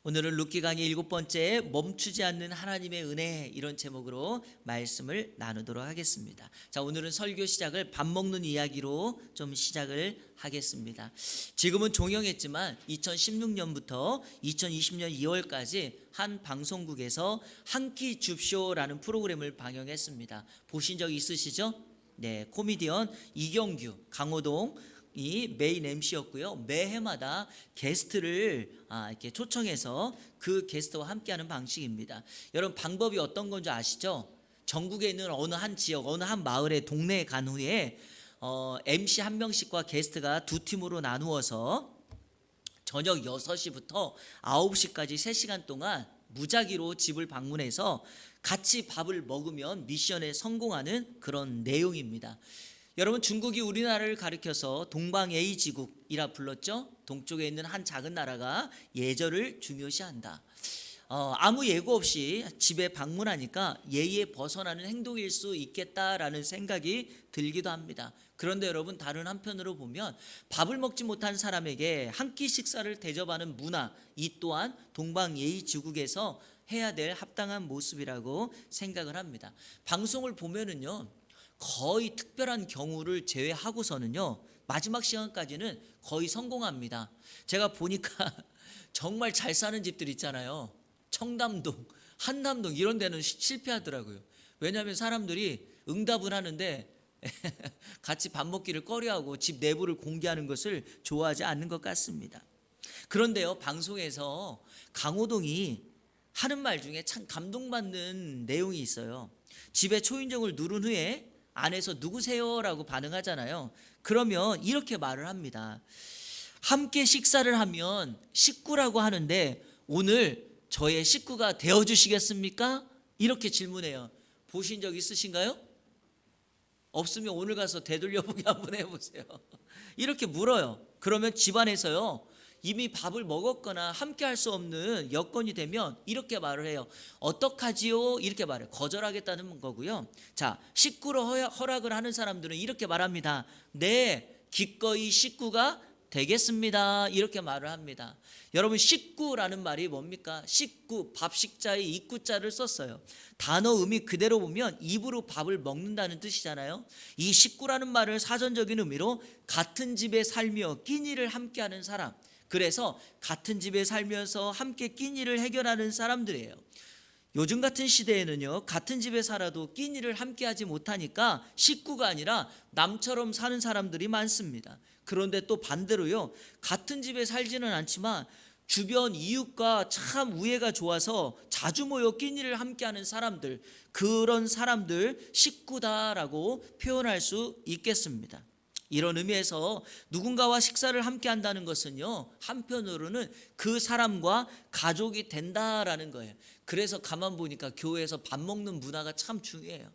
오늘은 룻기 강의 7번째 멈추지 않는 하나님의 은혜, 이런 제목으로 말씀을 나누도록 하겠습니다. 자, 오늘은 설교 시작을 밥 먹는 이야기로 좀 시작을 하겠습니다. 지금은 종영했지만 2016년부터 2020년 2월까지 한 방송국에서 한 끼 줍쇼라는 프로그램을 방영했습니다. 보신 적 있으시죠? 네, 코미디언 이경규, 강호동 이 메인 MC였고요. 매해마다 게스트를 이렇게 초청해서 그 게스트와 함께하는 방식입니다. 여러분, 방법이 어떤 건지 아시죠? 전국에 있는 어느 한 지역, 어느 한 마을의 동네에 간 후에 MC 한 명씩과 게스트가 두 팀으로 나누어서 저녁 6시부터 9시까지 3시간 동안 무작위로 집을 방문해서 같이 밥을 먹으면 미션에 성공하는 그런 내용입니다. 여러분, 중국이 우리나라를 가리켜서 동방예의지국이라 불렀죠. 동쪽에 있는 한 작은 나라가 예절을 중요시한다. 아무 예고 없이 집에 방문하니까 예의에 벗어나는 행동일 수 있겠다라는 생각이 들기도 합니다. 그런데 여러분, 다른 한편으로 보면 밥을 먹지 못한 사람에게 한 끼 식사를 대접하는 문화, 이 또한 동방예의지국에서 해야 될 합당한 모습이라고 생각을 합니다. 방송을 보면은요, 거의 특별한 경우를 제외하고서는요, 마지막 시간까지는 거의 성공합니다. 제가 보니까 정말 잘 사는 집들 있잖아요. 청담동, 한남동 이런 데는 실패하더라고요. 왜냐하면 사람들이 응답은 하는데 같이 밥 먹기를 꺼려하고 집 내부를 공개하는 것을 좋아하지 않는 것 같습니다. 그런데요, 방송에서 강호동이 하는 말 중에 참 감동받는 내용이 있어요. 집에 초인종을 누른 후에 안에서 누구세요? 라고 반응하잖아요. 그러면 이렇게 말을 합니다. 함께 식사를 하면 식구라고 하는데 오늘 저의 식구가 되어주시겠습니까? 이렇게 질문해요. 보신 적 있으신가요? 없으면 오늘 가서 되돌려보기 한번 해보세요. 이렇게 물어요. 그러면 집안에서요, 이미 밥을 먹었거나 함께 할 수 없는 여건이 되면 이렇게 말을 해요. 어떡하지요? 이렇게 말해요. 거절하겠다는 거고요. 자, 식구로 허락을 하는 사람들은 이렇게 말합니다. 네, 기꺼이 식구가 되겠습니다. 이렇게 말을 합니다. 여러분, 식구라는 말이 뭡니까? 식구, 밥식자의 입구자를 썼어요. 단어 의미 그대로 보면 입으로 밥을 먹는다는 뜻이잖아요. 이 식구라는 말을 사전적인 의미로 같은 집에 살며 끼니를 함께하는 사람, 그래서 같은 집에 살면서 함께 끼니를 해결하는 사람들이에요. 요즘 같은 시대에는요, 같은 집에 살아도 끼니를 함께 하지 못하니까 식구가 아니라 남처럼 사는 사람들이 많습니다. 그런데 또 반대로요, 같은 집에 살지는 않지만 주변 이웃과 참 우애가 좋아서 자주 모여 끼니를 함께하는 사람들, 그런 사람들 식구다라고 표현할 수 있겠습니다. 이런 의미에서 누군가와 식사를 함께 한다는 것은요, 한편으로는 그 사람과 가족이 된다라는 거예요. 그래서 가만 보니까 교회에서 밥 먹는 문화가 참 중요해요.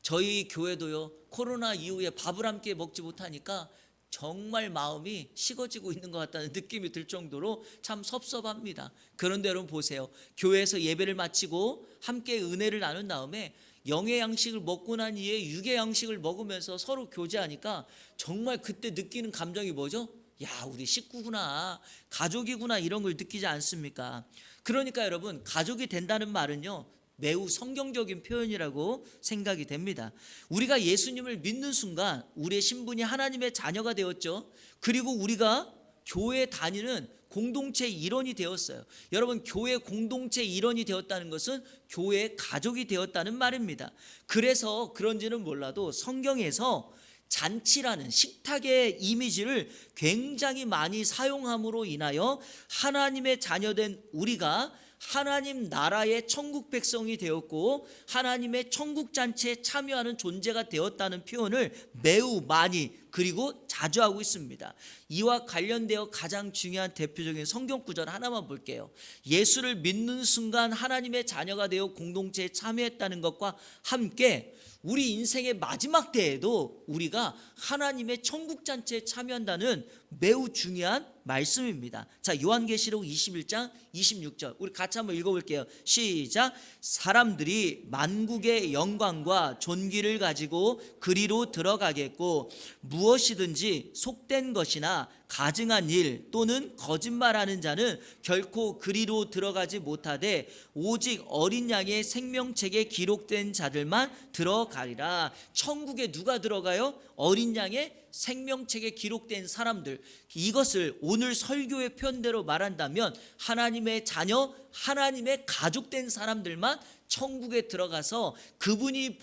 저희 교회도요, 코로나 이후에 밥을 함께 먹지 못하니까 정말 마음이 식어지고 있는 것 같다는 느낌이 들 정도로 참 섭섭합니다. 그런데 여러분 보세요. 교회에서 예배를 마치고 함께 은혜를 나눈 다음에 영의 양식을 먹고 난 이후에 육의 양식을 먹으면서 서로 교제하니까 정말 그때 느끼는 감정이 뭐죠? 야, 우리 식구구나, 가족이구나, 이런 걸 느끼지 않습니까? 그러니까 여러분, 가족이 된다는 말은요, 매우 성경적인 표현이라고 생각이 됩니다. 우리가 예수님을 믿는 순간 우리의 신분이 하나님의 자녀가 되었죠. 그리고 우리가 교회 다니는 공동체의 일원이 되었어요. 여러분, 교회 공동체의 일원이 되었다는 것은 교회의 가족이 되었다는 말입니다. 그래서 그런지는 몰라도 성경에서 잔치라는 식탁의 이미지를 굉장히 많이 사용함으로 인하여 하나님의 자녀된 우리가 하나님 나라의 천국 백성이 되었고 하나님의 천국 잔치에 참여하는 존재가 되었다는 표현을 매우 많이 그리고 자주 하고 있습니다. 이와 관련되어 가장 중요한 대표적인 성경 구절 하나만 볼게요. 예수를 믿는 순간 하나님의 자녀가 되어 공동체에 참여했다는 것과 함께 우리 인생의 마지막 때에도 우리가 하나님의 천국 잔치에 참여한다는 매우 중요한 말씀입니다. 자, 요한계시록 21장 26절 우리 같이 한번 읽어볼게요. 시작. 사람들이 만국의 영광과 존귀를 가지고 그리로 들어가겠고 무엇이든지 속된 것이나 가증한 일 또는 거짓말하는 자는 결코 그리로 들어가지 못하되 오직 어린 양의 생명책에 기록된 자들만 들어가리라. 천국에 누가 들어가요? 어린 양의 생명책에 기록된 사람들. 이것을 오늘 설교의 표현대로 말한다면 하나님의 자녀, 하나님의 가족된 사람들만 천국에 들어가서 그분이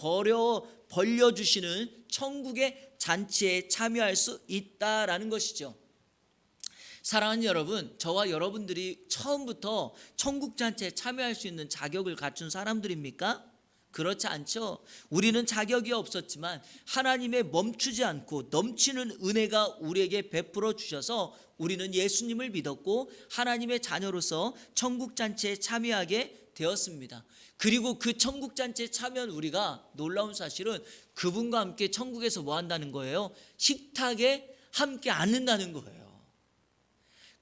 벌려주시는 천국의 잔치에 참여할 수 있다라는 것이죠. 사랑하는 여러분, 저와 여러분들이 처음부터 천국 잔치에 참여할 수 있는 자격을 갖춘 사람들입니까? 그렇지 않죠. 우리는 자격이 없었지만 하나님의 멈추지 않고 넘치는 은혜가 우리에게 베풀어 주셔서 우리는 예수님을 믿었고 하나님의 자녀로서 천국 잔치에 참여하게 되었습니다. 그리고 그 천국 잔치에 참여한 우리가 놀라운 사실은 그분과 함께 천국에서 뭐 한다는 거예요? 식탁에 함께 앉는다는 거예요.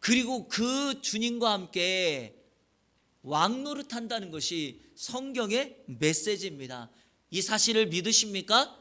그리고 그 주님과 함께 왕노릇 한다는 것이 성경의 메시지입니다. 이 사실을 믿으십니까?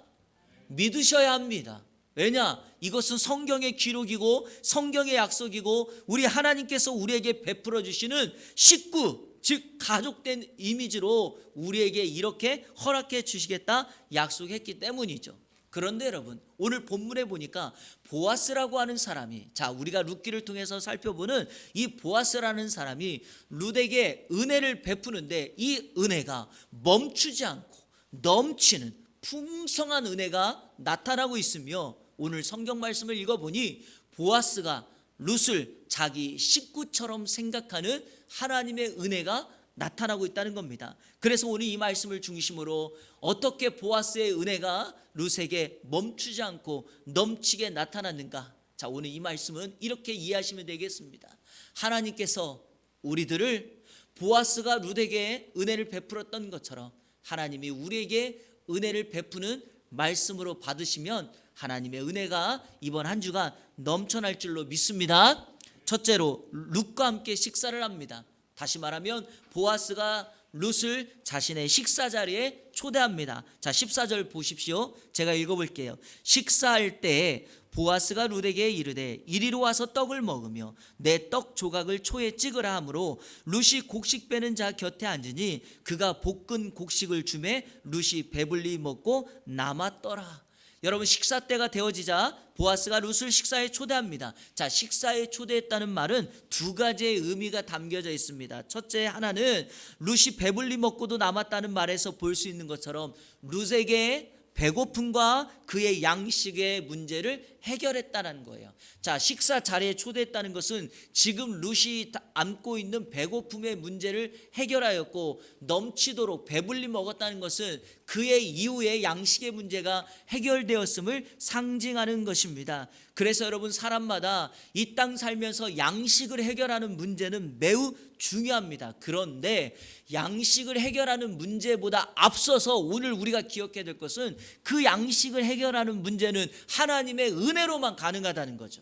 믿으셔야 합니다. 왜냐? 이것은 성경의 기록이고 성경의 약속이고 우리 하나님께서 우리에게 베풀어 주시는 식구, 즉 가족된 이미지로 우리에게 이렇게 허락해 주시겠다 약속했기 때문이죠. 그런데 여러분, 오늘 본문에 보니까 보아스라고 하는 사람이, 자, 우리가 룻기를 통해서 살펴보는 이 보아스라는 사람이 룻에게 은혜를 베푸는데 이 은혜가 멈추지 않고 넘치는 풍성한 은혜가 나타나고 있으며 오늘 성경 말씀을 읽어보니 보아스가 룻을 자기 식구처럼 생각하는 하나님의 은혜가 나타나고 있다는 겁니다. 그래서 오늘 이 말씀을 중심으로 어떻게 보아스의 은혜가 룻에게 멈추지 않고 넘치게 나타났는가? 자, 오늘 이 말씀은 이렇게 이해하시면 되겠습니다. 하나님께서 우리들을 보아스가 룻에게 은혜를 베풀었던 것처럼 하나님이 우리에게 은혜를 베푸는 말씀으로 받으시면 하나님의 은혜가 이번 한 주간 넘쳐날 줄로 믿습니다. 첫째로 룻과 함께 식사를 합니다. 다시 말하면 보아스가 룻을 자신의 식사 자리에 초대합니다. 자, 14절 보십시오. 제가 읽어볼게요. 식사할 때에 보아스가 룻에게 이르되 이리로 와서 떡을 먹으며 내 떡 조각을 초에 찍으라 하므로 룻이 곡식 빼는 자 곁에 앉으니 그가 볶은 곡식을 주매 룻이 배불리 먹고 남았더라. 여러분, 식사 때가 되어지자 보아스가 룻을 식사에 초대합니다. 자, 식사에 초대했다는 말은 두 가지의 의미가 담겨져 있습니다. 첫째 하나는 룻이 배불리 먹고도 남았다는 말에서 볼 수 있는 것처럼 룻에게 배고픔과 그의 양식의 문제를 해결했다는 거예요. 자, 식사 자리에 초대했다는 것은 지금 룻이 안고 있는 배고픔의 문제를 해결하였고 넘치도록 배불리 먹었다는 것은 그의 이후에 양식의 문제가 해결되었음을 상징하는 것입니다. 그래서 여러분, 사람마다 이 땅 살면서 양식을 해결하는 문제는 매우 중요합니다. 그런데 양식을 해결하는 문제보다 앞서서 오늘 우리가 기억해야 될 것은 그 양식을 해결하는 문제는 하나님의 은혜로만 가능하다는 거죠.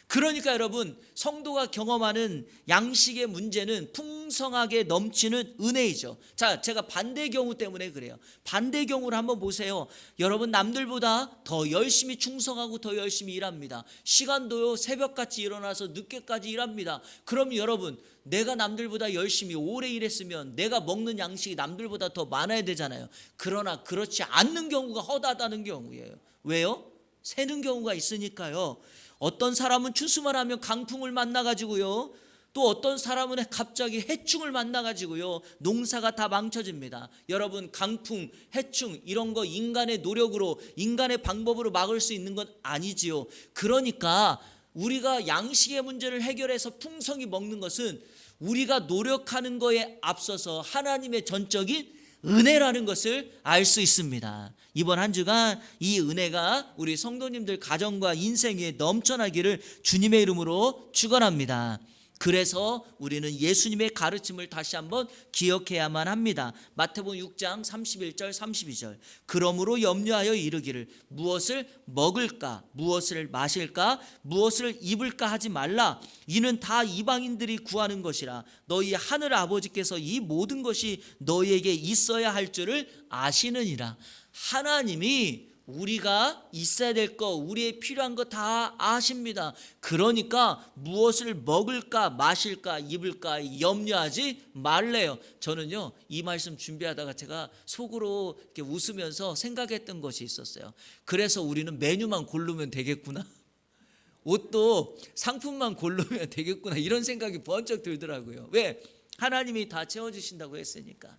그러니까 여러분, 성도가 경험하는 양식의 문제는 풍성하게 넘치는 은혜이죠. 자, 제가 반대 경우 때문에 그래요. 반대 경우를 한번 보세요. 여러분, 남들보다 더 열심히 충성하고 더 열심히 일합니다. 시간도요, 새벽같이 일어나서 늦게까지 일합니다. 그럼 여러분, 내가 남들보다 열심히 오래 일했으면 내가 먹는 양식이 남들보다 더 많아야 되잖아요. 그러나 그렇지 않는 경우가 허다하다는 경우예요. 왜요? 새는 경우가 있으니까요. 어떤 사람은 추수만 하면 강풍을 만나가지고요, 또 어떤 사람은 갑자기 해충을 만나가지고요, 농사가 다 망쳐집니다. 여러분, 강풍, 해충 이런 거 인간의 노력으로, 인간의 방법으로 막을 수 있는 건 아니지요. 그러니까 우리가 양식의 문제를 해결해서 풍성히 먹는 것은 우리가 노력하는 거에 앞서서 하나님의 전적인 은혜라는 것을 알 수 있습니다. 이번 한 주간 이 은혜가 우리 성도님들 가정과 인생 위에 넘쳐나기를 주님의 이름으로 축원합니다. 그래서 우리는 예수님의 가르침을 다시 한번 기억해야만 합니다. 마태복음 6장 31절 32절. 그러므로 염려하여 이르기를 무엇을 먹을까, 무엇을 마실까, 무엇을 입을까 하지 말라. 이는 다 이방인들이 구하는 것이라. 너희 하늘 아버지께서 이 모든 것이 너희에게 있어야 할 줄을 아시느니라. 하나님이 우리가 있어야 될 거, 우리의 필요한 거 다 아십니다. 그러니까 무엇을 먹을까, 마실까, 입을까 염려하지 말래요. 저는요, 이 말씀 준비하다가 제가 속으로 이렇게 웃으면서 생각했던 것이 있었어요. 그래서 우리는 메뉴만 고르면 되겠구나. 옷도 상품만 고르면 되겠구나. 이런 생각이 번쩍 들더라고요. 왜? 하나님이 다 채워주신다고 했으니까.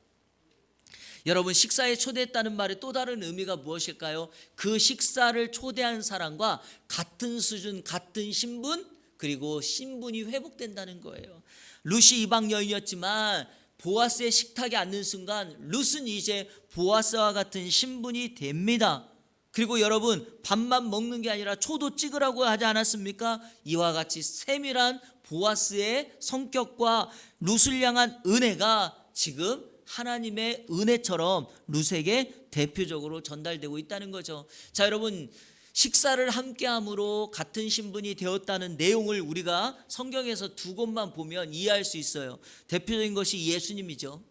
여러분, 식사에 초대했다는 말의 또 다른 의미가 무엇일까요? 그 식사를 초대한 사람과 같은 수준, 같은 신분, 그리고 신분이 회복된다는 거예요. 룻이 이방 여인이었지만 보아스의 식탁에 앉는 순간 룻은 이제 보아스와 같은 신분이 됩니다. 그리고 여러분, 밥만 먹는 게 아니라 초도 찍으라고 하지 않았습니까? 이와 같이 세밀한 보아스의 성격과 룻을 향한 은혜가 지금 하나님의 은혜처럼 룻에게 대표적으로 전달되고 있다는 거죠. 자, 여러분, 식사를 함께함으로 같은 신분이 되었다는 내용을 우리가 성경에서 두 곳만 보면 이해할 수 있어요. 대표적인 것이 예수님이죠.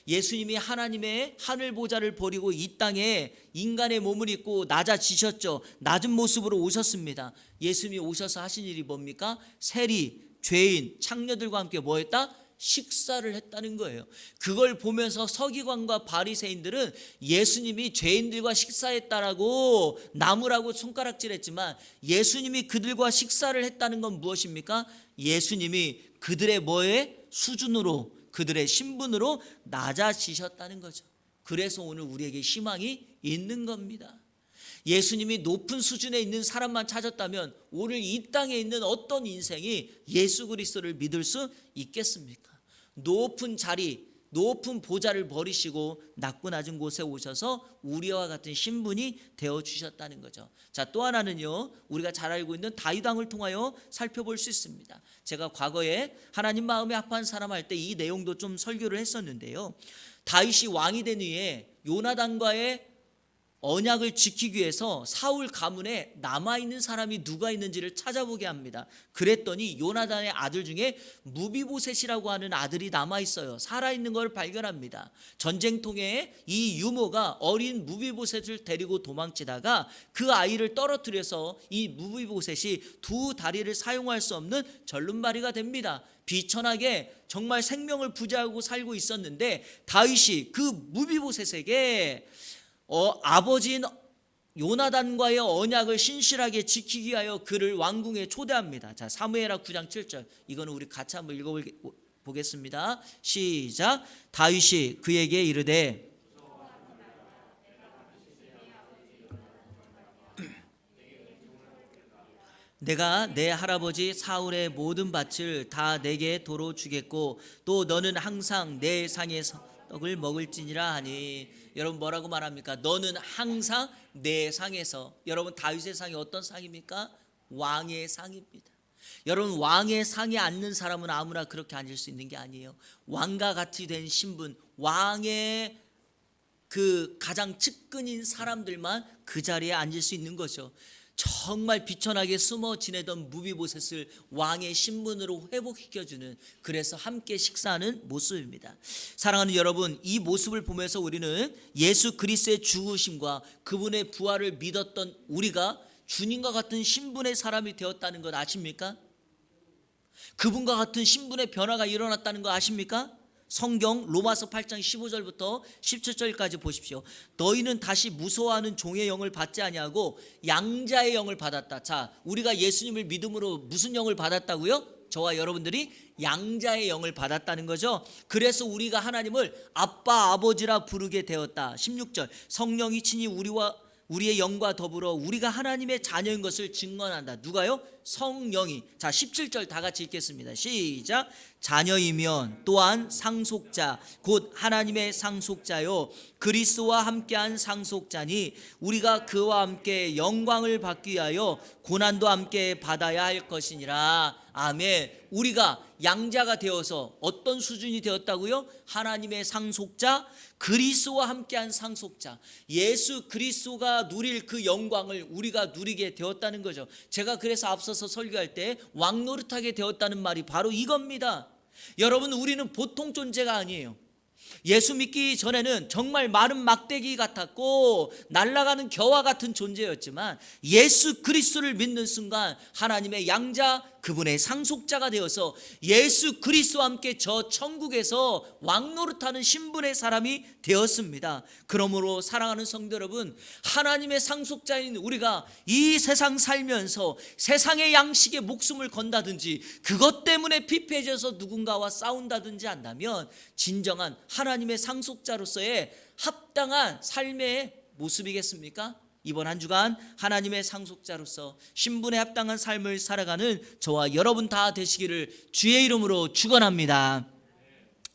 예수님이 하나님의 하늘 보좌를 버리고 이 땅에 인간의 몸을 입고 낮아지셨죠. 낮은 모습으로 오셨습니다. 예수님이 오셔서 하신 일이 뭡니까? 세리, 죄인, 창녀들과 함께 뭐 했다? 식사를 했다는 거예요. 그걸 보면서 서기관과 바리새인들은 예수님이 죄인들과 식사했다라고 나무라고 손가락질했지만 예수님이 그들과 식사를 했다는 건 무엇입니까? 예수님이 그들의 뭐의 수준으로, 그들의 신분으로 낮아지셨다는 거죠. 그래서 오늘 우리에게 희망이 있는 겁니다. 예수님이 높은 수준에 있는 사람만 찾았다면 오늘 이 땅에 있는 어떤 인생이 예수 그리스도를 믿을 수 있겠습니까? 높은 자리, 높은 보좌를 버리시고 낮고 낮은 곳에 오셔서 우리와 같은 신분이 되어주셨다는 거죠. 자, 또 하나는요, 우리가 잘 알고 있는 다윗 왕을 통하여 살펴볼 수 있습니다. 제가 과거에 하나님 마음에 합한 사람 할 때 이 내용도 좀 설교를 했었는데요, 다윗이 왕이 된 후에 요나단과의 언약을 지키기 위해서 사울 가문에 남아있는 사람이 누가 있는지를 찾아보게 합니다. 그랬더니 요나단의 아들 중에 무비보셋이라고 하는 아들이 남아있어요. 살아있는 걸 발견합니다. 전쟁통에 이 유모가 어린 무비보셋을 데리고 도망치다가 그 아이를 떨어뜨려서 이 무비보셋이 두 다리를 사용할 수 없는 절름발이가 됩니다. 비천하게 정말 생명을 부지하고 살고 있었는데 다윗이 그 무비보셋에게 아버지인 요나단과의 언약을 신실하게 지키기 위하여 그를 왕궁에 초대합니다. 자, 사무엘하 9장 7절, 이거는 우리 같이 한번 읽어보겠습니다. 시작. 다윗이 그에게 이르되 내가 내 할아버지 사울의 모든 밭을 다 내게 도로 주겠고 또 너는 항상 내 상에서 떡을 먹을지니라 하니. 여러분, 뭐라고 말합니까? 너는 항상 내 상에서. 여러분, 다윗의 상이 어떤 상입니까? 왕의 상입니다. 여러분, 왕의 상에 앉는 사람은 아무나 그렇게 앉을 수 있는 게 아니에요. 왕과 같이 된 신분, 왕의 그 가장 측근인 사람들만 그 자리에 앉을 수 있는 거죠. 정말 비천하게 숨어 지내던 무비보셋을 왕의 신분으로 회복시켜주는, 그래서 함께 식사하는 모습입니다. 사랑하는 여러분, 이 모습을 보면서 우리는 예수 그리스도의 죽으심과 그분의 부활을 믿었던 우리가 주님과 같은 신분의 사람이 되었다는 것 아십니까? 그분과 같은 신분의 변화가 일어났다는 거 아십니까? 성경 로마서 8장 15절부터 17절까지 보십시오. 너희는 다시 무서워하는 종의 영을 받지 아니하고 양자의 영을 받았다. 자, 우리가 예수님을 믿음으로 무슨 영을 받았다고요? 저와 여러분들이 양자의 영을 받았다는 거죠. 그래서 우리가 하나님을 아빠 아버지라 부르게 되었다. 16절, 성령이 친히 우리의 영과 더불어 우리가 하나님의 자녀인 것을 증언한다. 누가요? 성령이. 자, 17절 다 같이 읽겠습니다. 시작. 자녀이면 또한 상속자 곧 하나님의 상속자요 그리스도와 함께한 상속자니 우리가 그와 함께 영광을 받기 위하여 고난도 함께 받아야 할 것이니라. 아멘. 우리가 양자가 되어서 어떤 수준이 되었다고요? 하나님의 상속자, 그리스도와 함께한 상속자, 예수 그리스도가 누릴 그 영광을 우리가 누리게 되었다는 거죠. 제가 그래서 앞서서 설교할 때 왕노릇하게 되었다는 말이 바로 이겁니다. 여러분, 우리는 보통 존재가 아니에요. 예수 믿기 전에는 정말 마른 막대기 같았고 날아가는 겨와 같은 존재였지만 예수 그리스도를 믿는 순간 하나님의 양자, 그분의 상속자가 되어서 예수 그리스도와 함께 저 천국에서 왕노릇하는 신분의 사람이 되었습니다. 그러므로 사랑하는 성도 여러분, 하나님의 상속자인 우리가 이 세상 살면서 세상의 양식에 목숨을 건다든지 그것 때문에 피폐해져서 누군가와 싸운다든지 한다면 진정한 하나님의 상속자로서의 합당한 삶의 모습이겠습니까? 이번 한 주간 하나님의 상속자로서 신분에 합당한 삶을 살아가는 저와 여러분 다 되시기를 주의 이름으로 축원합니다.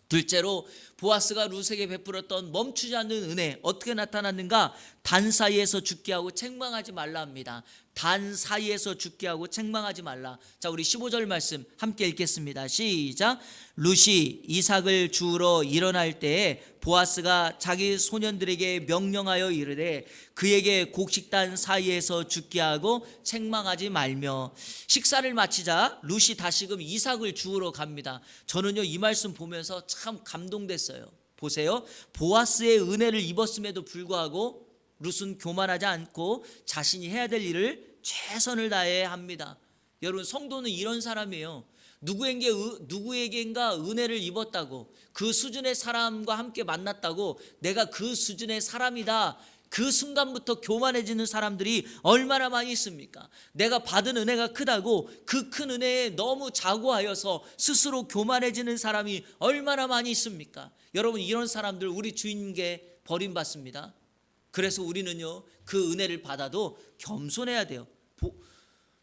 둘째로 보아스가 룻에게 베풀었던 멈추지 않는 은혜, 어떻게 나타났는가? 단 사이에서 죽게 하고 책망하지 말라 합니다. 단 사이에서 죽게 하고 책망하지 말라. 자, 우리 15절 말씀 함께 읽겠습니다. 시작. 룻이 이삭을 주우러 일어날 때에 보아스가 자기 소년들에게 명령하여 이르되 그에게 곡식단 사이에서 죽게 하고 책망하지 말며. 식사를 마치자 룻이 다시금 이삭을 주우러 갑니다. 저는요 이 말씀 보면서 참 감동됐어요. 보세요, 보아스의 은혜를 입었음에도 불구하고 룻은 교만하지 않고 자신이 해야 될 일을 최선을 다해 합니다. 여러분, 성도는 이런 사람이에요. 누구에겐가 은혜를 입었다고, 그 수준의 사람과 함께 만났다고 내가 그 수준의 사람이다, 그 순간부터 교만해지는 사람들이 얼마나 많이 있습니까? 내가 받은 은혜가 크다고 그 큰 은혜에 너무 자고하여서 스스로 교만해지는 사람이 얼마나 많이 있습니까? 여러분, 이런 사람들 우리 주님께 버림받습니다. 그래서 우리는요 그 은혜를 받아도 겸손해야 돼요.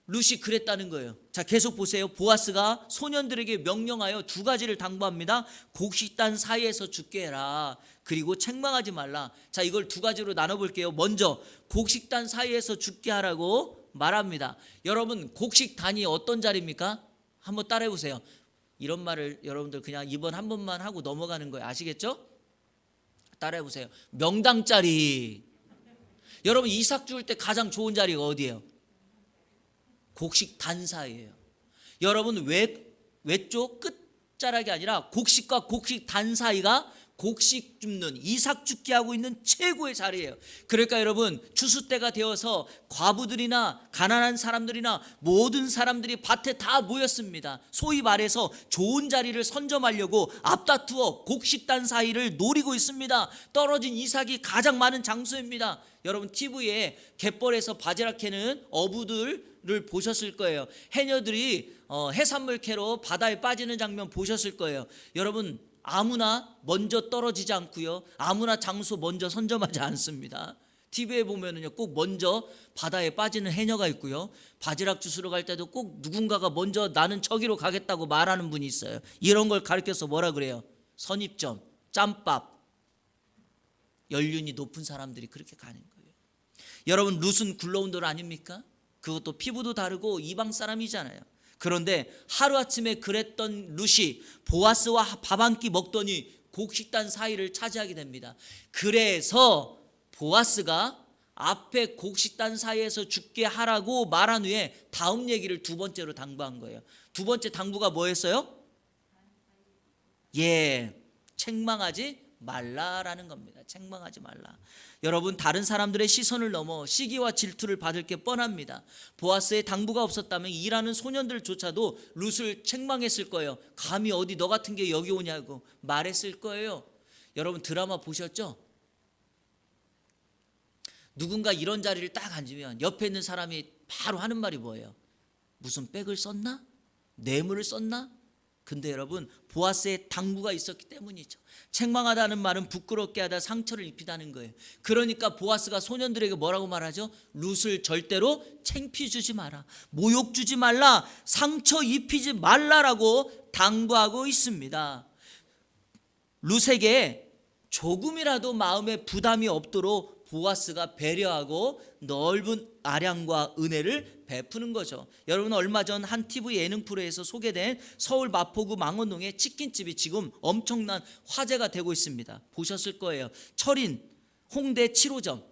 룻이 그랬다는 거예요. 자, 계속 보세요. 보아스가 소년들에게 명령하여 두 가지를 당부합니다. 곡식단 사이에서 죽게 해라, 그리고 책망하지 말라. 자, 이걸 두 가지로 나눠볼게요. 먼저 곡식단 사이에서 죽게 하라고 말합니다. 여러분, 곡식단이 어떤 자리입니까? 한번 따라해보세요. 이런 말을 여러분들 그냥 이번 한 번만 하고 넘어가는 거예요. 아시겠죠? 따라해보세요. 명당 자리. 여러분, 이삭 주울 때 가장 좋은 자리가 어디예요? 곡식 단사이에요. 여러분, 외쪽 끝자락이 아니라 곡식과 곡식 단 사이가 곡식 줍는, 이삭 죽게 하고 있는 최고의 자리예요. 그러니까 여러분, 추수 때가 되어서 과부들이나 가난한 사람들이나 모든 사람들이 밭에 다 모였습니다. 소위 말해서 좋은 자리를 선점하려고 앞다투어 곡식단 사이를 노리고 있습니다. 떨어진 이삭이 가장 많은 장소입니다. 여러분, TV에 갯벌에서 바지락 캐는 어부들을 보셨을 거예요. 해녀들이 해산물 캐러 바다에 빠지는 장면 보셨을 거예요. 여러분, 아무나 먼저 떨어지지 않고요, 아무나 장소 먼저 선점하지 않습니다. TV에 보면은요 꼭 먼저 바다에 빠지는 해녀가 있고요, 바지락 주스러 갈 때도 꼭 누군가가 먼저 나는 저기로 가겠다고 말하는 분이 있어요. 이런 걸 가르쳐서 뭐라 그래요? 선입점, 짬밥. 연륜이 높은 사람들이 그렇게 가는 거예요. 여러분, 룻은 굴러온 돌 아닙니까? 그것도 피부도 다르고 이방 사람이잖아요. 그런데 하루아침에 그랬던 룻이 보아스와 밥 한 끼 먹더니 곡식단 사이를 차지하게 됩니다. 그래서 보아스가 앞에 곡식단 사이에서 죽게 하라고 말한 후에 다음 얘기를 두 번째로 당부한 거예요. 두 번째 당부가 뭐였어요? 책망하지 말라라는 겁니다. 책망하지 말라. 여러분, 다른 사람들의 시선을 넘어 시기와 질투를 받을 게 뻔합니다. 보아스의 당부가 없었다면 일하는 소년들조차도 룻을 책망했을 거예요. 감히 어디 너 같은 게 여기 오냐고 말했을 거예요. 여러분, 드라마 보셨죠? 누군가 이런 자리를 딱 앉으면 옆에 있는 사람이 바로 하는 말이 뭐예요? 무슨 백을 썼나? 뇌물을 썼나? 근데 여러분, 보아스의 당부가 있었기 때문이죠. 책망하다는 말은 부끄럽게 하다 상처를 입히다는 거예요. 그러니까 보아스가 소년들에게 뭐라고 말하죠? 룻을 절대로 창피 주지 마라, 모욕 주지 말라, 상처 입히지 말라라고 당부하고 있습니다. 룻에게 조금이라도 마음에 부담이 없도록 보아스가 배려하고 넓은 아량과 은혜를 베푸는 거죠. 여러분, 얼마 전 한 TV 예능 프로에서 소개된 서울 마포구 망원동의 치킨집이 지금 엄청난 화제가 되고 있습니다. 보셨을 거예요. 철인 홍대 7호점,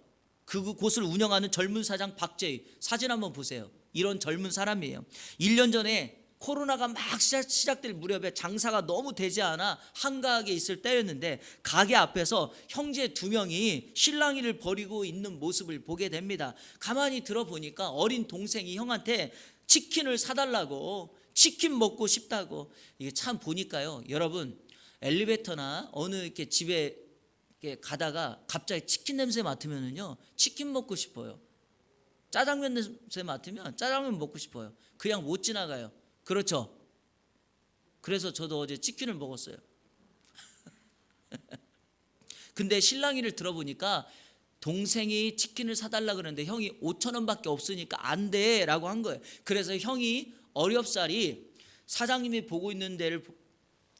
그곳을 운영하는 젊은 사장 박재희, 사진 한번 보세요. 이런 젊은 사람이에요. 1년 전에 코로나가 막 시작될 무렵에 장사가 너무 되지 않아 한가하게 있을 때였는데 가게 앞에서 형제 두 명이 실랑이를 벌이고 있는 모습을 보게 됩니다. 가만히 들어보니까 어린 동생이 형한테 치킨을 사달라고, 치킨 먹고 싶다고. 이게 참 보니까요, 여러분, 엘리베이터나 어느 이렇게 집에 이렇게 가다가 갑자기 치킨 냄새 맡으면은요, 치킨 먹고 싶어요. 짜장면 냄새 맡으면 짜장면 먹고 싶어요. 그냥 못 지나가요. 그렇죠? 그래서 저도 어제 치킨을 먹었어요. 근데 실랑이를 들어보니까 동생이 치킨을 사달라 그러는데 형이 5,000원밖에 없으니까 안 돼라고 한 거예요. 그래서 형이 어렵사리 사장님이 보고 있는 데를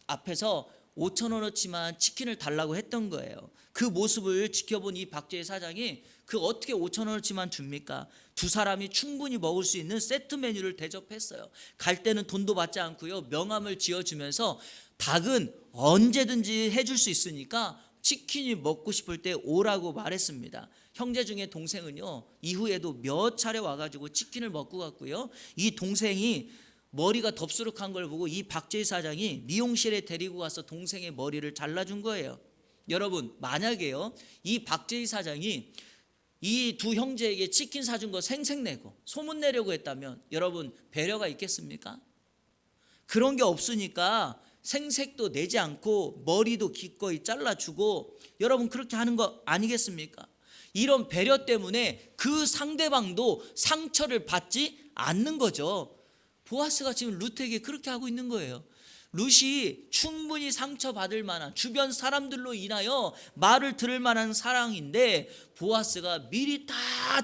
앞에서 5,000원어치만 치킨을 달라고 했던 거예요. 그 모습을 지켜본 이 박재희 사장이 그 어떻게 5,000원어치만 줍니까? 두 사람이 충분히 먹을 수 있는 세트 메뉴를 대접했어요. 갈 때는 돈도 받지 않고요, 명함을 지어주면서 닭은 언제든지 해줄 수 있으니까 치킨이 먹고 싶을 때 오라고 말했습니다. 형제 중에 동생은요, 이후에도 몇 차례 와가지고 치킨을 먹고 갔고요, 이 동생이 머리가 덥수룩한 걸 보고 이 박재희 사장이 미용실에 데리고 가서 동생의 머리를 잘라준 거예요. 여러분, 만약에요, 이 박재희 사장이 이 두 형제에게 치킨 사준 거 생색내고 소문내려고 했다면 여러분, 배려가 있겠습니까? 그런 게 없으니까 생색도 내지 않고 머리도 기꺼이 잘라주고, 여러분, 그렇게 하는 거 아니겠습니까? 이런 배려 때문에 그 상대방도 상처를 받지 않는 거죠. 보아스가 지금 룻에게 그렇게 하고 있는 거예요. 룻이 충분히 상처받을 만한, 주변 사람들로 인하여 말을 들을 만한 사랑인데 보아스가 미리 다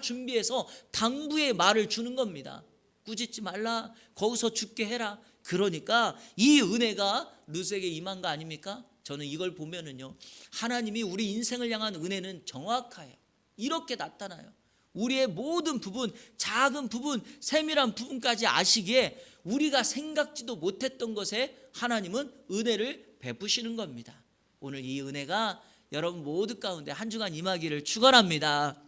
준비해서 당부의 말을 주는 겁니다. 꾸짖지 말라, 거기서 죽게 해라. 그러니까 이 은혜가 룻에게 임한 거 아닙니까? 저는 이걸 보면은요, 하나님이 우리 인생을 향한 은혜는 정확해요. 이렇게 나타나요. 우리의 모든 부분, 작은 부분, 세밀한 부분까지 아시기에 우리가 생각지도 못했던 것에 하나님은 은혜를 베푸시는 겁니다. 오늘 이 은혜가 여러분 모두 가운데 한 주간 임하기를 축원합니다.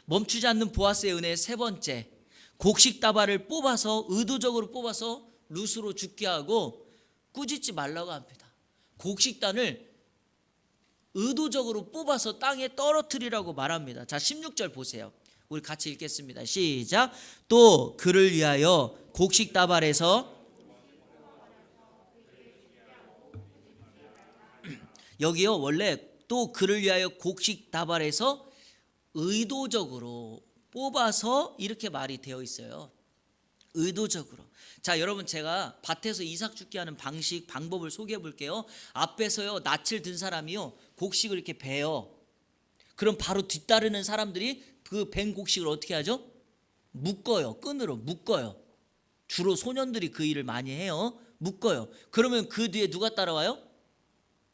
멈추지 않는 보아스의 은혜 세 번째, 곡식다발을 뽑아서, 의도적으로 뽑아서 룻으로 죽게 하고 꾸짖지 말라고 합니다. 곡식단을 의도적으로 뽑아서 땅에 떨어뜨리라고 말합니다. 자, 16절 보세요. 우리 같이 읽겠습니다. 시작. 또 그를 위하여 곡식다발에서, 여기요, 원래 또 그를 위하여 곡식다발에서 의도적으로 뽑아서 이렇게 말이 되어 있어요. 의도적으로. 자, 여러분, 제가 밭에서 이삭 죽게 하는 방법을 소개해 볼게요. 앞에서요, 낯을 든 사람이요, 곡식을 이렇게 베요. 그럼 바로 뒤따르는 사람들이 그 벤 곡식을 어떻게 하죠? 묶어요. 끈으로 묶어요. 주로 소년들이 그 일을 많이 해요. 묶어요. 그러면 그 뒤에 누가 따라와요?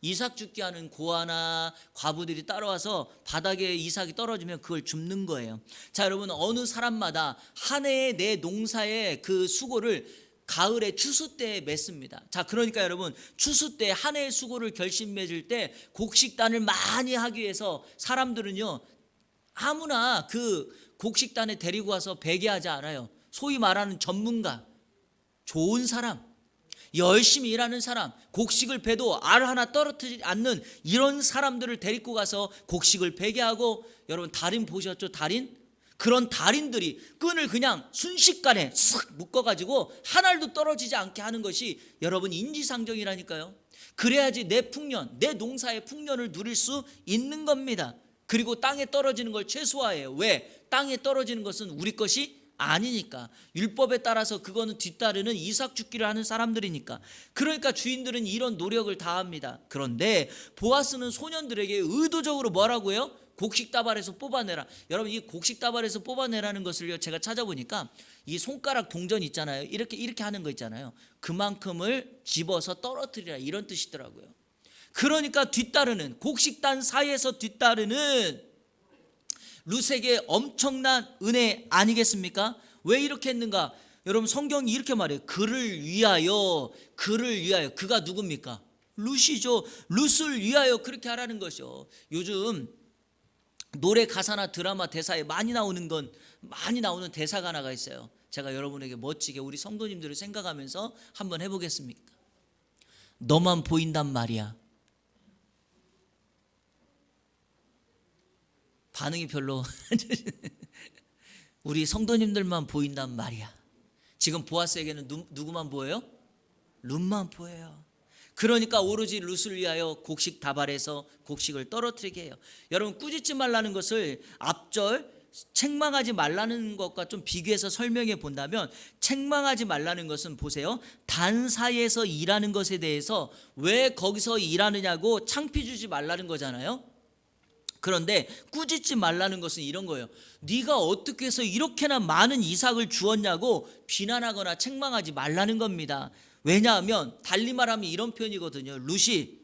이삭 죽게 하는 고아나 과부들이 따라와서 바닥에 이삭이 떨어지면 그걸 줍는 거예요. 자, 여러분, 어느 사람마다 한 해의 내 농사의 그 수고를 가을에 추수 때에 맺습니다. 자, 그러니까 여러분, 추수 때 한 해의 수고를 결심 맺을 때 곡식단을 많이 하기 위해서 사람들은요, 아무나 그 곡식단에 데리고 와서 베게 하지 않아요. 소위 말하는 전문가, 좋은 사람, 열심히 일하는 사람, 곡식을 베도 알 하나 떨어뜨리지 않는 이런 사람들을 데리고 가서 곡식을 베게 하고, 여러분, 달인 보셨죠? 달인? 그런 달인들이 끈을 그냥 순식간에 싹 묶어가지고 한 알도 떨어지지 않게 하는 것이 여러분 인지상정이라니까요. 그래야지 내 풍년, 내 농사의 풍년을 누릴 수 있는 겁니다. 그리고 땅에 떨어지는 걸 최소화해요. 왜? 땅에 떨어지는 것은 우리 것이 아니니까. 율법에 따라서 그거는 뒤따르는 이삭 죽기를 하는 사람들이니까. 그러니까 주인들은 이런 노력을 다합니다. 그런데 보아스는 소년들에게 의도적으로 뭐라고 해요? 곡식다발에서 뽑아내라. 여러분, 이 곡식다발에서 뽑아내라는 것을요, 제가 찾아보니까 이 손가락 동전 있잖아요. 이렇게 하는 거 있잖아요. 그만큼을 집어서 떨어뜨리라, 이런 뜻이더라고요. 그러니까 뒤따르는, 곡식단 사이에서 뒤따르는 룻에게 엄청난 은혜 아니겠습니까? 왜 이렇게 했는가? 여러분, 성경이 이렇게 말해요. 그를 위하여, 그를 위하여. 그가 누굽니까? 룻이죠. 룻을 위하여 그렇게 하라는 것이요. 요즘 노래 가사나 드라마 대사에 많이 나오는 대사가 하나가 있어요. 제가 여러분에게 멋지게 우리 성도님들을 생각하면서 한번 해보겠습니다. 너만 보인단 말이야. 반응이 별로 우리 성도님들만 보인단 말이야. 지금 보아스에게는 누구만 보여요? 룻만 보여요. 그러니까 오로지 룻을 위하여 곡식 다발에서 곡식을 떨어뜨리게 해요. 여러분, 꾸짖지 말라는 것을 앞절 책망하지 말라는 것과 좀 비교해서 설명해 본다면, 책망하지 말라는 것은 보세요, 단 사이에서 일하는 것에 대해서 왜 거기서 일하느냐고 창피 주지 말라는 거잖아요. 그런데 꾸짖지 말라는 것은 이런 거예요. 네가 어떻게 해서 이렇게나 많은 이삭을 주었냐고 비난하거나 책망하지 말라는 겁니다. 왜냐하면 달리 말하면 이런 표현이거든요. 룻이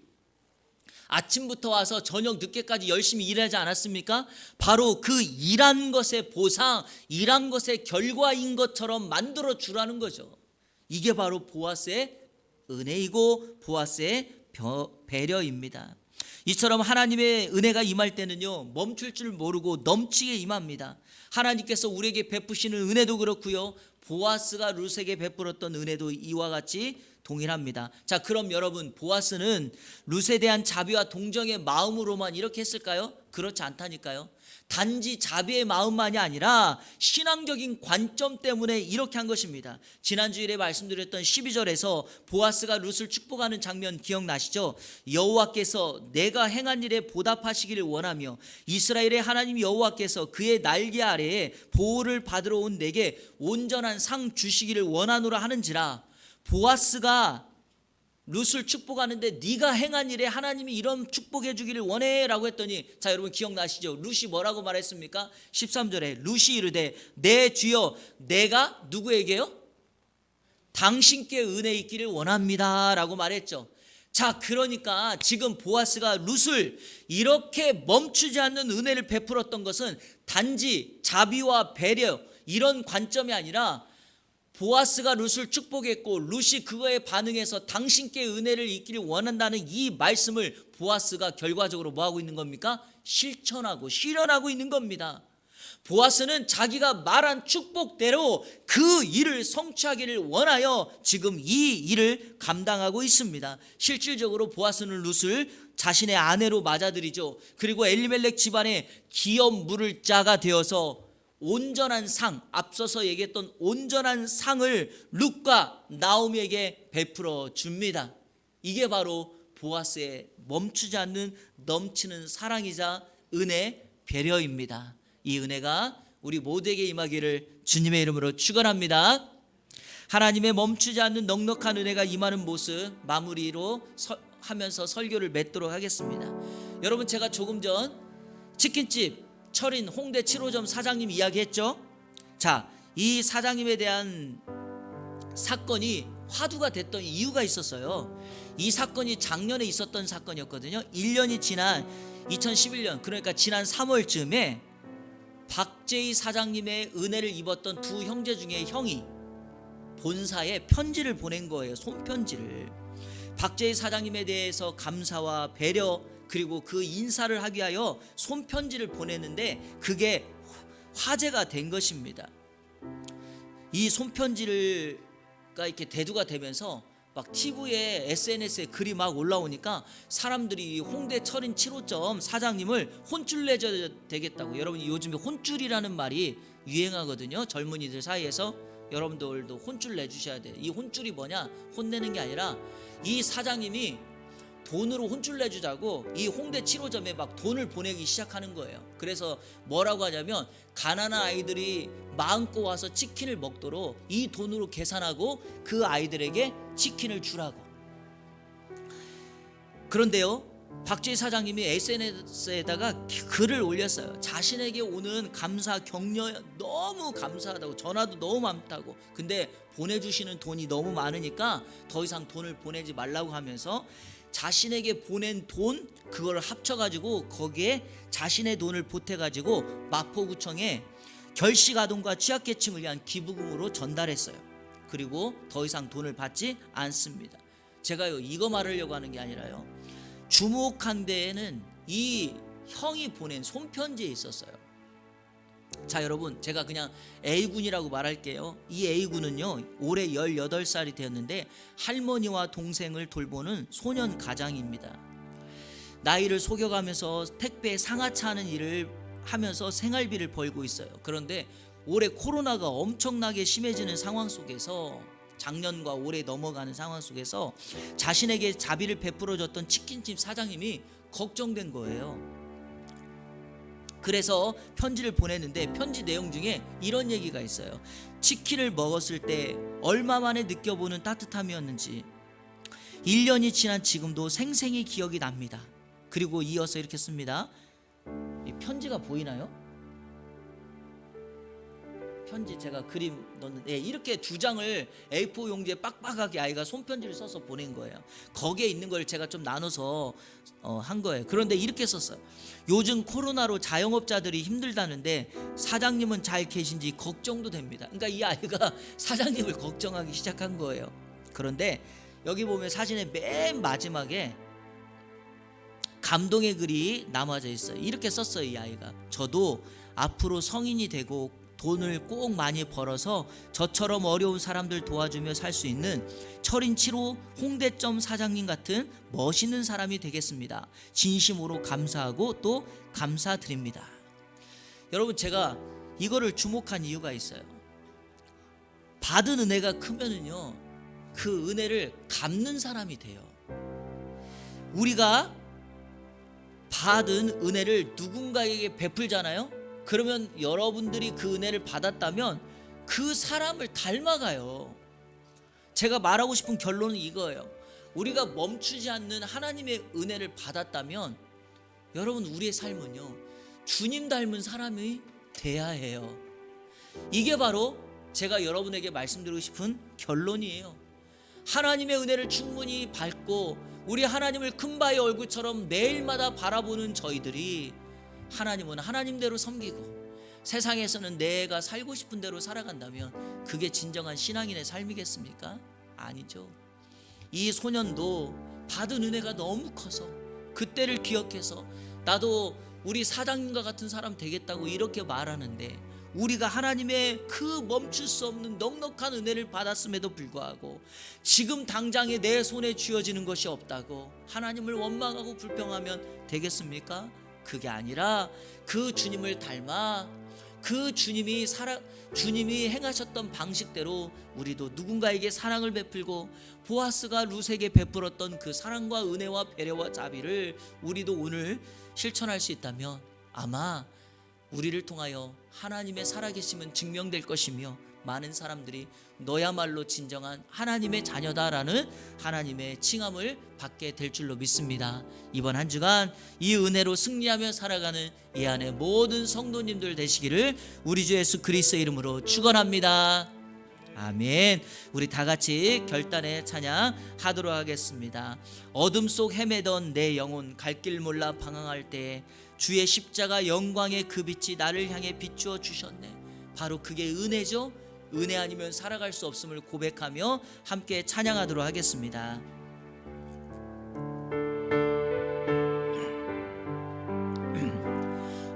아침부터 와서 저녁 늦게까지 열심히 일하지 않았습니까? 바로 그 일한 것의 보상, 일한 것의 결과인 것처럼 만들어 주라는 거죠. 이게 바로 보아스의 은혜이고 보아스의 배려입니다. 이처럼 하나님의 은혜가 임할 때는요, 멈출 줄 모르고 넘치게 임합니다. 하나님께서 우리에게 베푸시는 은혜도 그렇고요, 보아스가 룻에게 베풀었던 은혜도 이와 같이 동일합니다. 자, 그럼 여러분, 보아스는 룻에 대한 자비와 동정의 마음으로만 이렇게 했을까요? 그렇지 않다니까요. 단지 자비의 마음만이 아니라 신앙적인 관점 때문에 이렇게 한 것입니다. 지난주일에 말씀드렸던 12절에서 보아스가 룻을 축복하는 장면 기억나시죠? 여호와께서 내가 행한 일에 보답하시기를 원하며 이스라엘의 하나님 여호와께서 그의 날개 아래에 보호를 받으러 온 내게 온전한 상 주시기를 원하노라 하는지라. 보아스가 룻을 축복하는데 네가 행한 일에 하나님이 이런 축복해 주기를 원해 라고 했더니, 자, 여러분 기억나시죠? 룻이 뭐라고 말했습니까? 13절에 룻이 이르되 내 주여 내가 누구에게요? 당신께 은혜 있기를 원합니다 라고 말했죠. 자, 그러니까 지금 보아스가 룻을 이렇게 멈추지 않는 은혜를 베풀었던 것은 단지 자비와 배려 이런 관점이 아니라, 보아스가 룻을 축복했고 룻이 그거에 반응해서 당신께 은혜를 있기를 원한다는 이 말씀을 보아스가 결과적으로 뭐하고 있는 겁니까? 실천하고 실현하고 있는 겁니다. 보아스는 자기가 말한 축복대로 그 일을 성취하기를 원하여 지금 이 일을 감당하고 있습니다. 실질적으로 보아스는 룻을 자신의 아내로 맞아들이죠. 그리고 엘리멜렉 집안의 기업 물을 자가 되어서 온전한 상, 앞서서 얘기했던 온전한 상을 룻과 나오미에게 베풀어 줍니다. 이게 바로 보아스의 멈추지 않는 넘치는 사랑이자 은혜, 배려입니다. 이 은혜가 우리 모두에게 임하기를 주님의 이름으로 축원합니다. 하나님의 멈추지 않는 넉넉한 은혜가 임하는 모습 마무리로 하면서 설교를 맺도록 하겠습니다. 여러분, 제가 조금 전 치킨집 철인 홍대 7호점 사장님 이야기했죠. 자, 이 사장님에 대한 사건이 화두가 됐던 이유가 있었어요. 이 사건이 작년에 있었던 사건이었거든요. 1년이 지난 2011년, 그러니까 지난 3월쯤에 박재희 사장님의 은혜를 입었던 두 형제 중에 형이 본사에 편지를 보낸 거예요. 손편지를. 박재희 사장님에 대해서 감사와 배려 그리고 그 인사를 하기 위하여 손편지를 보냈는데 그게 화제가 된 것입니다. 이 손편지가 이렇게 대두가 되면서 막 TV에 SNS에 글이 막 올라오니까 사람들이 홍대 철인 7호점 사장님을 혼쭐 내줘야 되겠다고. 여러분, 요즘에 혼쭐이라는 말이 유행하거든요. 젊은이들 사이에서. 여러분들도 혼쭐 내주셔야 돼요. 이 혼쭐이 뭐냐? 혼내는 게 아니라 이 사장님이 돈으로 혼쭐 내주자고 이 홍대 7호점에 막 돈을 보내기 시작하는 거예요. 그래서 뭐라고 하냐면, 가난한 아이들이 마음껏 와서 치킨을 먹도록 이 돈으로 계산하고 그 아이들에게 치킨을 주라고. 그런데요, 박재희 사장님이 SNS에다가 글을 올렸어요. 자신에게 오는 감사 격려 너무 감사하다고, 전화도 너무 많다고, 근데 보내주시는 돈이 너무 많으니까 더 이상 돈을 보내지 말라고 하면서 자신에게 보낸 돈 그걸 합쳐가지고 거기에 자신의 돈을 보태가지고 마포구청에 결식아동과 취약계층을 위한 기부금으로 전달했어요. 그리고 더 이상 돈을 받지 않습니다. 제가요, 이거 말하려고 하는 게 아니라요, 주목한 데에는 이 형이 보낸 손편지에 있었어요. 자, 여러분, 제가 그냥 A군이라고 말할게요. 이 A군은요, 올해 18살이 되었는데 할머니와 동생을 돌보는 소년 가장입니다. 나이를 속여가면서 택배 상하차 하는 일을 하면서 생활비를 벌고 있어요. 그런데 올해 코로나가 엄청나게 심해지는 상황 속에서, 작년과 올해 넘어가는 상황 속에서 자신에게 자비를 베풀어줬던 치킨집 사장님이 걱정된 거예요. 그래서 편지를 보냈는데 편지 내용 중에 이런 얘기가 있어요. 치킨을 먹었을 때 얼마 만에 느껴보는 따뜻함이었는지 1년이 지난 지금도 생생히 기억이 납니다. 그리고 이어서 이렇게 씁니다. 이 편지가 보이나요? 편지 제가 그림 넣는데, 이렇게 2장을 A4 용지에 빡빡하게 아이가 손편지를 써서 보낸 거예요. 거기에 있는 걸 제가 좀 나눠서 한 거예요. 그런데 이렇게 썼어요. 요즘 코로나로 자영업자들이 힘들다는데 사장님은 잘 계신지 걱정도 됩니다. 그러니까 이 아이가 사장님을 걱정하기 시작한 거예요. 그런데 여기 보면 사진의 맨 마지막에 감동의 글이 남아져 있어요. 이렇게 썼어요. 이 아이가, 저도 앞으로 성인이 되고 돈을 꼭 많이 벌어서 저처럼 어려운 사람들 도와주며 살 수 있는 철인 7호 홍대점 사장님 같은 멋있는 사람이 되겠습니다. 진심으로 감사하고 또 감사드립니다. 여러분, 제가 이거를 주목한 이유가 있어요. 받은 은혜가 크면은요, 그 은혜를 갚는 사람이 돼요. 우리가 받은 은혜를 누군가에게 베풀잖아요. 그러면 여러분들이 그 은혜를 받았다면 그 사람을 닮아가요. 제가 말하고 싶은 결론은 이거예요. 우리가 멈추지 않는 하나님의 은혜를 받았다면 여러분, 우리의 삶은요, 주님 닮은 사람이 돼야 해요. 이게 바로 제가 여러분에게 말씀드리고 싶은 결론이에요. 하나님의 은혜를 충분히 받고 우리 하나님을 금바의 얼굴처럼 매일마다 바라보는 저희들이 하나님은 하나님대로 섬기고 세상에서는 내가 살고 싶은 대로 살아간다면 그게 진정한 신앙인의 삶이겠습니까? 아니죠. 이 소년도 받은 은혜가 너무 커서 그때를 기억해서 나도 우리 사장님과 같은 사람 되겠다고 이렇게 말하는데, 우리가 하나님의 그 멈출 수 없는 넉넉한 은혜를 받았음에도 불구하고 지금 당장에 내 손에 쥐어지는 것이 없다고 하나님을 원망하고 불평하면 되겠습니까? 그게 아니라 그 주님을 닮아 그 주님이 행하셨던 방식대로 우리도 누군가에게 사랑을 베풀고 보아스가 룻에게 베풀었던 그 사랑과 은혜와 배려와 자비를 우리도 오늘 실천할 수 있다면 아마 우리를 통하여 하나님의 살아계심은 증명될 것이며 많은 사람들이 너야말로 진정한 하나님의 자녀다라는 하나님의 칭함을 받게 될 줄로 믿습니다. 이번 한 주간 이 은혜로 승리하며 살아가는 이 안에 모든 성도님들 되시기를 우리 주 예수 그리스도의 이름으로 축원합니다. 아멘. 우리 다 같이 결단의 찬양 하도록 하겠습니다. 어둠 속 헤매던 내 영혼 갈 길 몰라 방황할 때 주의 십자가 영광의 그 빛이 나를 향해 비추어 주셨네. 바로 그게 은혜죠. 은혜 아니면 살아갈 수 없음을 고백하며 함께 찬양하도록 하겠습니다.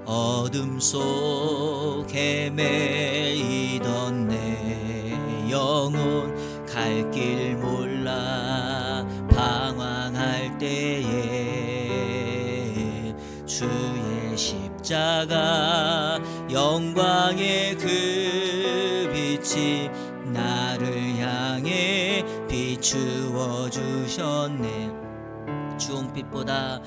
어둠 속 헤매이던 내 영혼 갈 길 몰라 방황할 때에 주의 십자가 영광의 그 빛이 나를 향해 비추어 주셨네. 주홍빛보다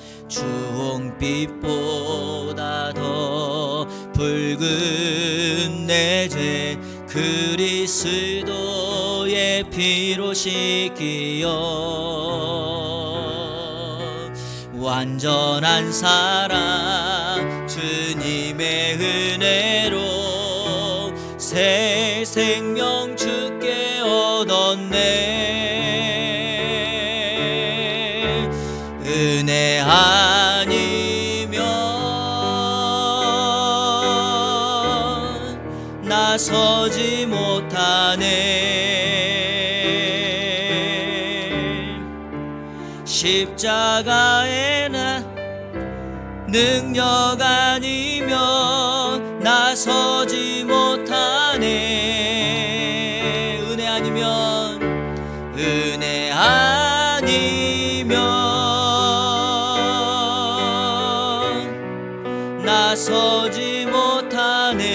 더 붉은 내 죄 그리스도의 피로 씻기어 완전한 사랑 주님의 은혜로 새 생명 주께 얻었네. 은혜 아니면 나서지 못하네. 십자가에 능력 아니면 나서지 못하네. 은혜 아니면, 은혜 아니면 나서지 못하네.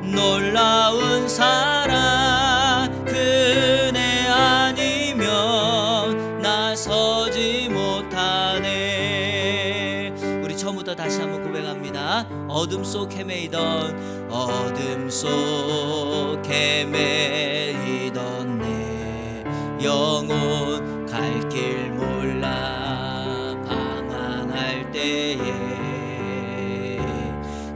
놀라운 사랑 그 은혜 아니면 나서지 못하네. 우리 처음부터 다시 한번 고백합니다. 어둠 속 헤매이던, 어둠 속 헤매이던 내 영혼 갈 길 몰라 방황할 때에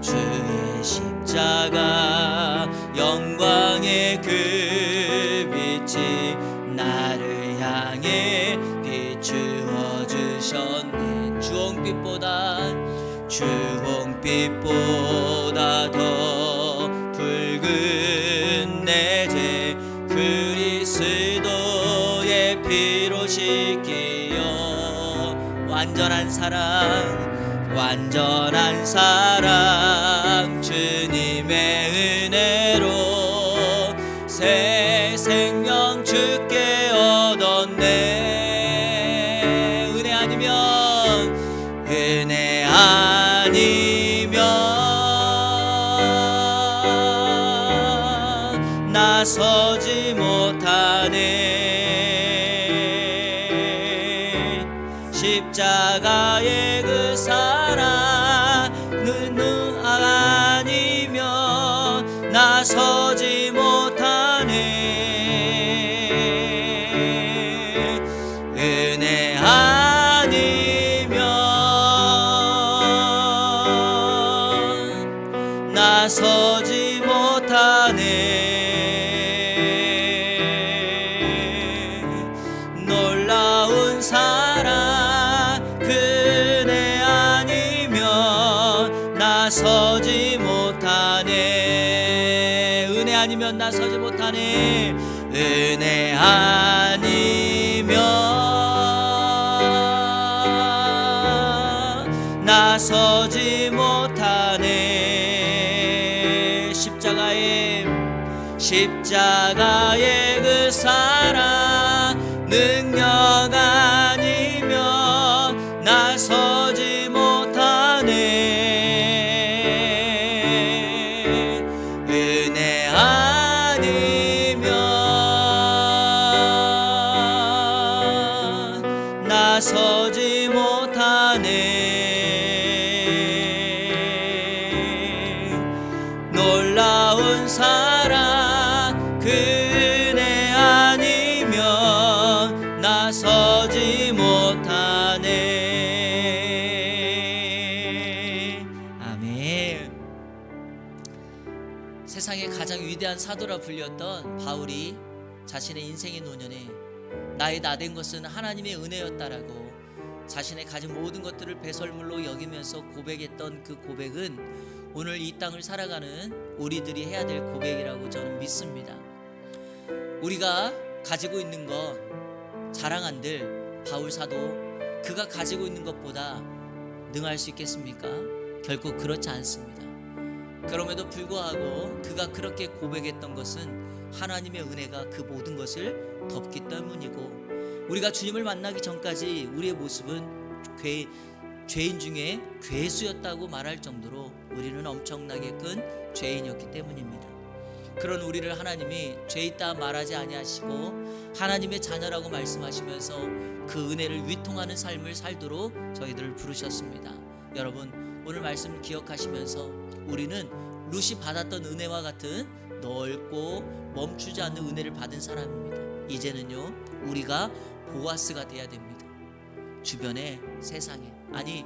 주의 십자가 영광의 그 빛이 나를 향해 비추어 주셨네. 주홍빛보다 더 붉은 내 죄 그리스도의 피로 씻기어 완전한 사랑 주님의 은혜로 새 생명 주께 얻었네. 은혜 아니면 나서지 못하네. 십자가의 그 사랑은 아니면 나서지 못하네. 은혜 아니면 나서지 못하네. 놀라운 사랑 그 은혜 아니면 나서지 못하네. 은혜 아니면 나서지 못하네. 은혜 아니면 나서지 못하네. 십자가의 그 사랑 능력 아니면 나서지 못하네. 은혜 아니면 나서지 못하네. 놀라운 사랑 그 은혜 아니면 나서지 못하네. 아멘. 세상의 가장 위대한 사도라 불렸던 바울이 자신의 인생의 노년에 나의 나된 것은 하나님의 은혜였다라고 자신의 가진 모든 것들을 배설물로 여기면서 고백했던 그 고백은 오늘 이 땅을 살아가는 우리들이 해야 될 고백이라고 저는 믿습니다. 우리가 가지고 있는 것 자랑한들 바울 사도 그가 가지고 있는 것보다 능할 수 있겠습니까? 결코 그렇지 않습니다. 그럼에도 불구하고 그가 그렇게 고백했던 것은 하나님의 은혜가 그 모든 것을 덮기 때문이고, 우리가 주님을 만나기 전까지 우리의 모습은 죄인 중에 괴수였다고 말할 정도로 우리는 엄청나게 큰 죄인이었기 때문입니다. 그런 우리를 하나님이 죄 있다 말하지 아니하시고 하나님의 자녀라고 말씀하시면서 그 은혜를 위통하는 삶을 살도록 저희들을 부르셨습니다. 여러분, 오늘 말씀 기억하시면서 우리는 룻이 받았던 은혜와 같은 넓고 멈추지 않는 은혜를 받은 사람입니다. 이제는요, 우리가 보아스가 돼야 됩니다. 주변에, 세상에, 아니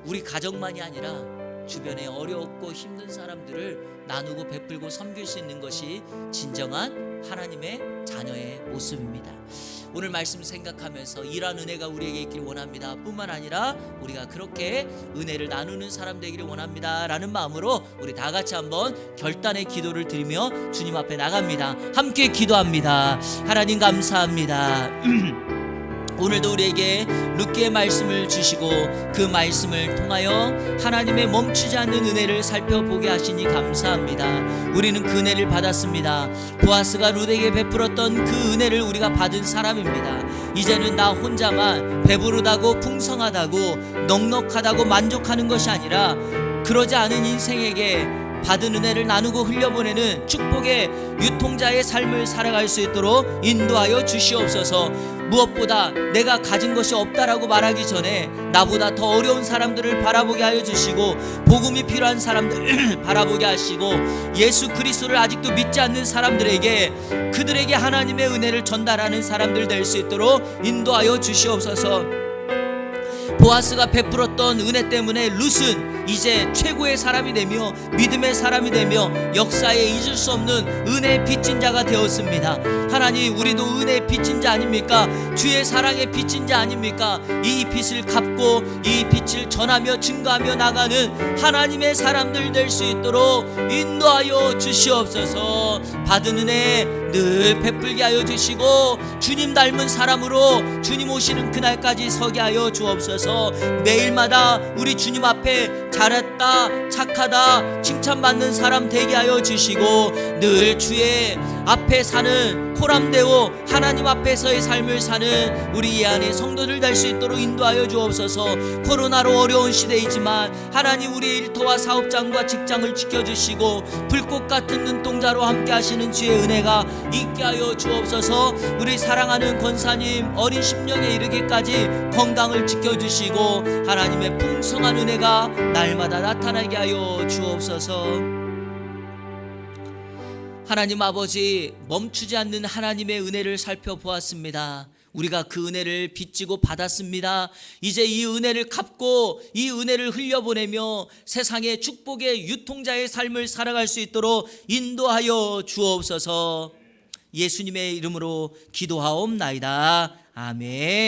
우리 가정만이 아니라 주변에 어렵고 힘든 사람들을 나누고 베풀고 섬길 수 있는 것이 진정한 하나님의 자녀의 모습입니다. 오늘 말씀 생각하면서 이러한 은혜가 우리에게 있기를 원합니다. 뿐만 아니라 우리가 그렇게 은혜를 나누는 사람 되기를 원합니다 라는 마음으로 우리 다 같이 한번 결단의 기도를 드리며 주님 앞에 나갑니다. 함께 기도합니다. 하나님 감사합니다. 오늘도 우리에게 룻기의 말씀을 주시고 그 말씀을 통하여 하나님의 멈추지 않는 은혜를 살펴보게 하시니 감사합니다. 우리는 그 은혜를 받았습니다. 보아스가 룻에게 베풀었던 그 은혜를 우리가 받은 사람입니다. 이제는 나 혼자만 배부르다고 풍성하다고 넉넉하다고 만족하는 것이 아니라 그러지 않은 인생에게 받은 은혜를 나누고 흘려보내는 축복의 유통자의 삶을 살아갈 수 있도록 인도하여 주시옵소서. 무엇보다 내가 가진 것이 없다라고 말하기 전에 나보다 더 어려운 사람들을 바라보게 하여 주시고 복음이 필요한 사람들 바라보게 하시고 예수 그리스도를 아직도 믿지 않는 사람들에게 그들에게 하나님의 은혜를 전달하는 사람들 될 수 있도록 인도하여 주시옵소서. 보아스가 베풀었던 은혜 때문에 룻은 이제 최고의 사람이 되며 믿음의 사람이 되며 역사에 잊을 수 없는 은혜의 빚진 자가 되었습니다. 하나님, 우리도 은혜의 빚진 자 아닙니까? 주의 사랑의 빚진 자 아닙니까? 이 빚을 갚고 이 빚을 전하며 증거하며 나가는 하나님의 사람들 될 수 있도록 인도하여 주시옵소서. 받은 은혜 늘 베풀게 하여 주시고 주님 닮은 사람으로 주님 오시는 그날까지 서게 하여 주옵소서. 매일마다 우리 주님 앞에 잘했다, 착하다, 칭찬받는 사람 되게 하여 주시고 늘 주의 앞에 사는 코람되고 하나님 앞에서의 삶을 사는 우리 이 안에 성도들 될 수 있도록 인도하여 주옵소서. 코로나로 어려운 시대이지만 하나님 우리의 일터와 사업장과 직장을 지켜주시고 불꽃 같은 눈동자로 함께 하시는 주의 은혜가 있게 하여 주옵소서. 우리 사랑하는 권사님 어린 심령에 이르기까지 건강을 지켜주시고 하나님의 풍성한 은혜가 날마다 나타나게 하여 주옵소서. 하나님 아버지, 멈추지 않는 하나님의 은혜를 살펴보았습니다. 우리가 그 은혜를 빚지고 받았습니다. 이제 이 은혜를 갚고 이 은혜를 흘려보내며 세상의 축복의 유통자의 삶을 살아갈 수 있도록 인도하여 주옵소서. 예수님의 이름으로 기도하옵나이다. 아멘.